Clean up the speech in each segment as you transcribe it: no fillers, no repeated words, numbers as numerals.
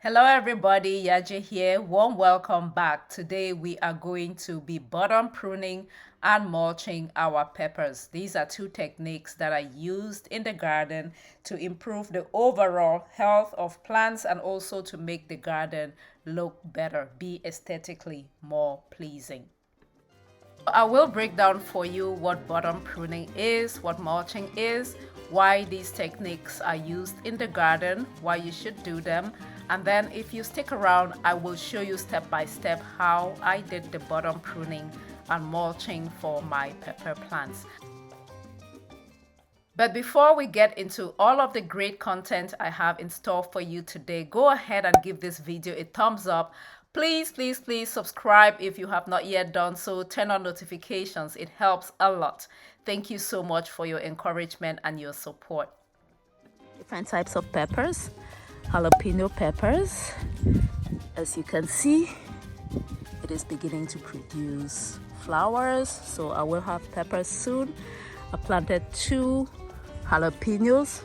Hello everybody, Yaje here. Warm welcome back. Today we are going to be bottom pruning and mulching our peppers. These are two techniques that are used in the garden to improve the overall health of plants and also to make the garden look better, be aesthetically more pleasing. I will break down for you what bottom pruning is, what mulching is, why these techniques are used in the garden, why you should do them, and then if you stick around, I will show you step by step how I did the bottom pruning and mulching for my pepper plants. But before we get into all of the great content I have in store for you today, go ahead and give this video a thumbs up. Please, please, please subscribe if you have not yet done so. Turn on notifications. It helps a lot. Thank you so much for your encouragement and your support. Different types of peppers, jalapeno peppers. As you can see, it is beginning to produce flowers, so I will have peppers soon. I planted 2 jalapenos.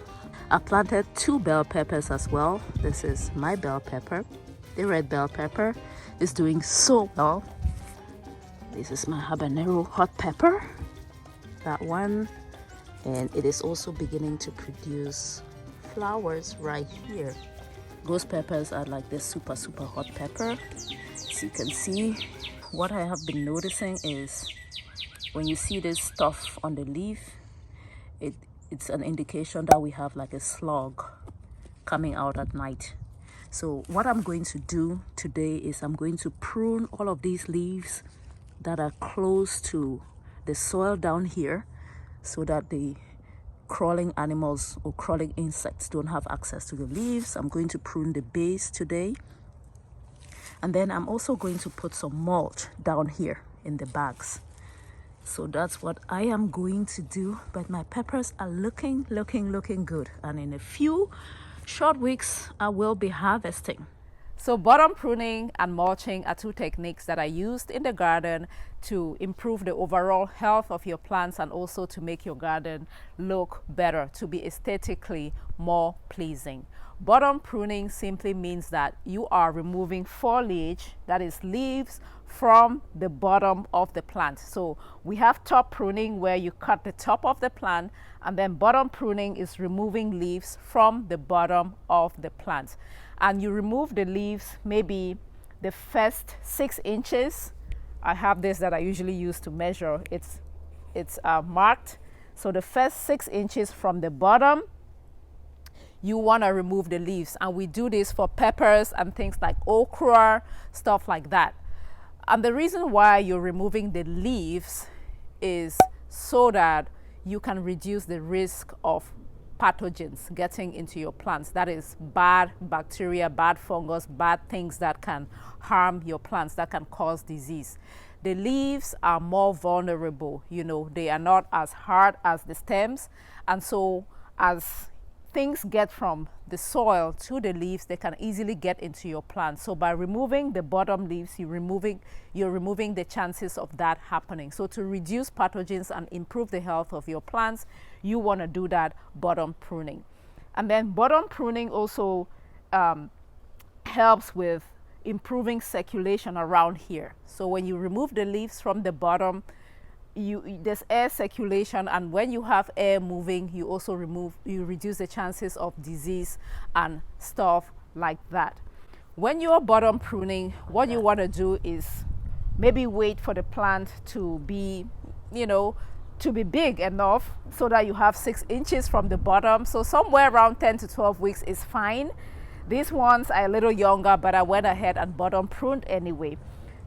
I planted 2 bell peppers as well. This is my bell pepper. The red bell pepper is doing so well. This is my habanero hot pepper, that one, and it is also beginning to produce flowers right here. Those peppers are like the super hot pepper. As you can see, what I have been noticing is when you see this stuff on the leaf, it's an indication that we have like a slug coming out at night. So what I'm going to do today is I'm going to prune all of these leaves that are close to the soil down here so that the crawling animals or crawling insects don't have access to the leaves. I'm going to prune the base today. And then I'm also going to put some mulch down here in the bags. So that's what I am going to do. But my peppers are looking good. And in a few short weeks, I will be harvesting. So bottom pruning and mulching are two techniques that are used in the garden to improve the overall health of your plants and also to make your garden look better, to be aesthetically more pleasing. Bottom pruning simply means that you are removing foliage, that is leaves, from the bottom of the plant. So we have top pruning where you cut the top of the plant, and then bottom pruning is removing leaves from the bottom of the plant. And you remove the leaves maybe the first 6 inches. I have this that I usually use to measure. It's marked. So the first 6 inches from the bottom, you want to remove the leaves. And we do this for peppers and things like okra, stuff like that. And the reason why you're removing the leaves is so that you can reduce the risk of pathogens getting into your plants. That is bad bacteria, bad fungus, bad things that can harm your plants, that can cause disease. The leaves are more vulnerable, they are not as hard as the stems. And so as things get from the soil to the leaves, they can easily get into your plant. So by removing the bottom leaves, you're removing the chances of that happening. So to reduce pathogens and improve the health of your plants, you want to do that bottom pruning. And then bottom pruning also helps with improving circulation around here. So when you remove the leaves from the bottom, there's air circulation, and when you have air moving, you also reduce the chances of disease and stuff like that. When you're bottom pruning, what you want to do is maybe wait for the plant to be, to be big enough so that you have 6 inches from the bottom. So somewhere around 10 to 12 weeks is fine. These ones are a little younger, but I went ahead and bottom pruned anyway.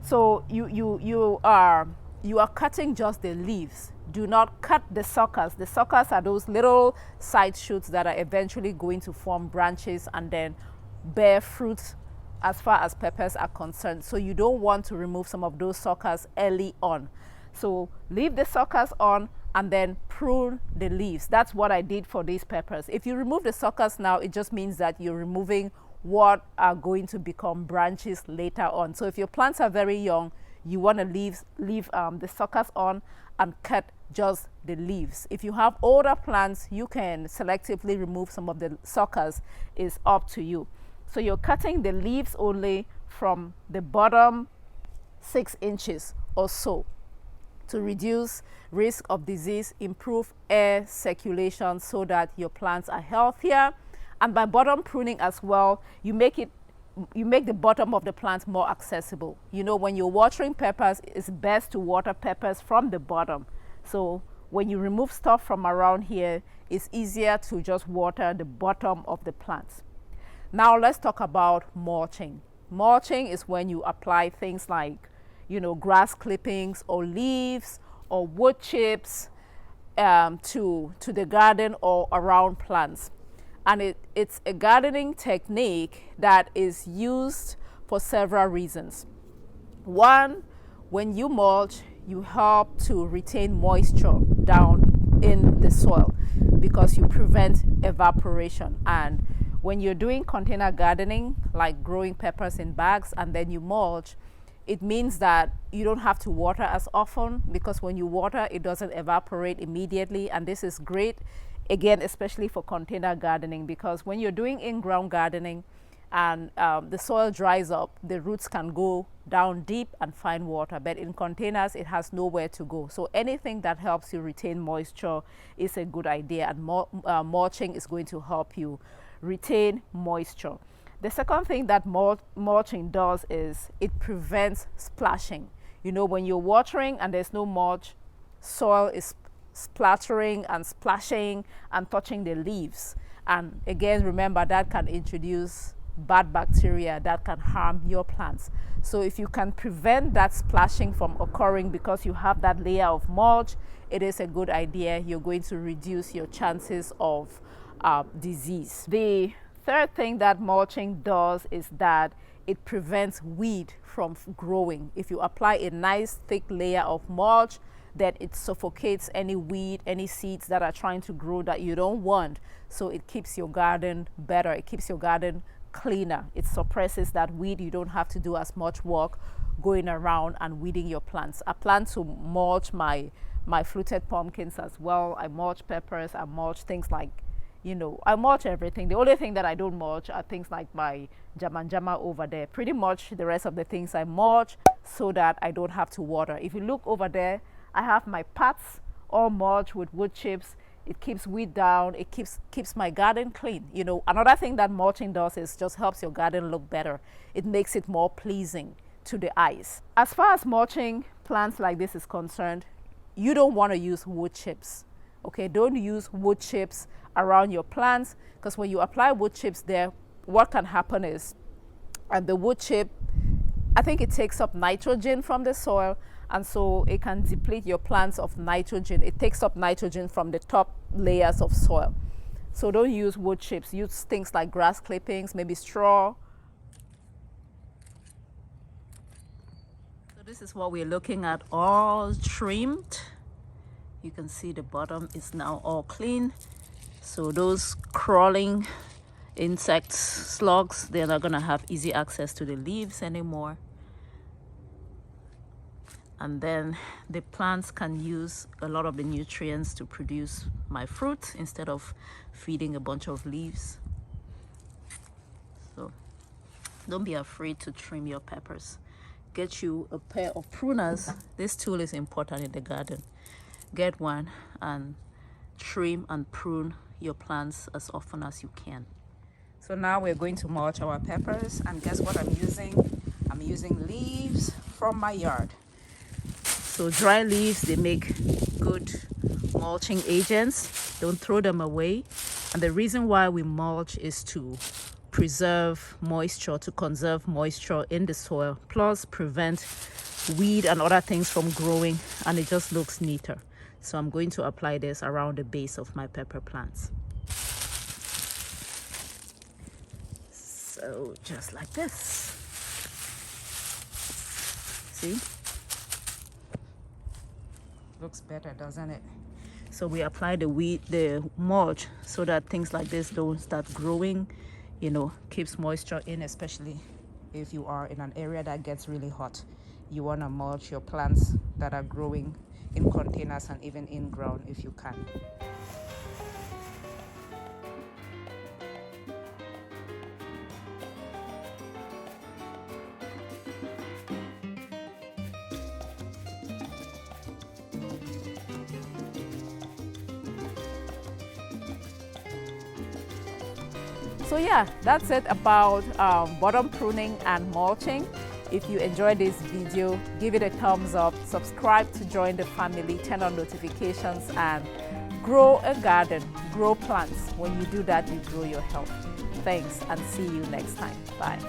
So you are cutting just the leaves. Do not cut the suckers. The suckers are those little side shoots that are eventually going to form branches and then bear fruits as far as peppers are concerned. So you don't want to remove some of those suckers early on. So leave the suckers on and then prune the leaves. That's what I did for these peppers. If you remove the suckers now, it just means that you're removing what are going to become branches later on. So if your plants are very young, you want to leave the suckers on and cut just the leaves. If you have older plants, you can selectively remove some of the suckers. It's up to you. So you're cutting the leaves only from the bottom 6 inches or so to reduce risk of disease, improve air circulation so that your plants are healthier. And by bottom pruning as well, you make the bottom of the plant more accessible. You know, when you're watering peppers, it's best to water peppers from the bottom. So when you remove stuff from around here, it's easier to just water the bottom of the plants. Now let's talk about mulching. Mulching is when you apply things like, you know, grass clippings or leaves or wood chips to the garden or around plants. And it's a gardening technique that is used for several reasons. One, when you mulch, you help to retain moisture down in the soil because you prevent evaporation. And when you're doing container gardening, like growing peppers in bags and then you mulch, it means that you don't have to water as often, because when you water, it doesn't evaporate immediately. And this is great, again, especially for container gardening, because when you're doing in-ground gardening and the soil dries up, the roots can go down deep and find water. But in containers, it has nowhere to go. So anything that helps you retain moisture is a good idea. And mulching is going to help you retain moisture. The second thing that mulching does is it prevents splashing. You know, when you're watering and there's no mulch, soil is splattering and splashing and touching the leaves. And again, remember, that can introduce bad bacteria that can harm your plants. So if you can prevent that splashing from occurring because you have that layer of mulch, it is a good idea. You're going to reduce your chances of disease. The third thing that mulching does is that it prevents weed from growing. If you apply a nice thick layer of mulch, then it suffocates any weed, any seeds that are trying to grow that you don't want. So it keeps your garden better. It keeps your garden cleaner. It suppresses that weed. You don't have to do as much work going around and weeding your plants. I plan to mulch my fluted pumpkins as well. I mulch peppers. I mulch things like, you know, I mulch everything. The only thing that I don't mulch are things like my jama over there. Pretty much the rest of the things I mulch so that I don't have to water. If you look over there, I have my pots all mulched with wood chips. It keeps weed down. It keeps my garden clean. You know, another thing that mulching does is just helps your garden look better. It makes it more pleasing to the eyes. As far as mulching plants like this is concerned, you don't want to use wood chips. Okay, don't use wood chips around your plants, because when you apply wood chips there, what can happen is, and the wood chip, I think it takes up nitrogen from the soil, and so it can deplete your plants of nitrogen. It takes up nitrogen from the top layers of soil. So don't use wood chips. Use things like grass clippings, maybe straw. So this is what we're looking at, all trimmed. You can see the bottom is now all clean. So those crawling insects, slugs, they're not gonna have easy access to the leaves anymore. And then the plants can use a lot of the nutrients to produce my fruit instead of feeding a bunch of leaves. So don't be afraid to trim your peppers. Get you a pair of pruners. This tool is important in the garden. Get one and trim and prune your plants as often as you can. So now we're going to mulch our peppers, and guess what I'm using? I'm using leaves from my yard. So dry leaves, they make good mulching agents. Don't throw them away. And the reason why we mulch is to preserve moisture, to conserve moisture in the soil, plus prevent weed and other things from growing, and it just looks neater. So I'm going to apply this around the base of my pepper plants. So just like this. See? Looks better, doesn't it? So we apply the mulch so that things like this don't start growing, you know, keeps moisture in, especially if you are in an area that gets really hot. You want to mulch your plants that are growing in containers and even in ground if you can. So yeah, that's it about bottom pruning and mulching. If you enjoyed this video, give it a thumbs up, subscribe to join the family, turn on notifications, and grow a garden, grow plants. When you do that, you grow your health. Thanks, and see you next time. Bye.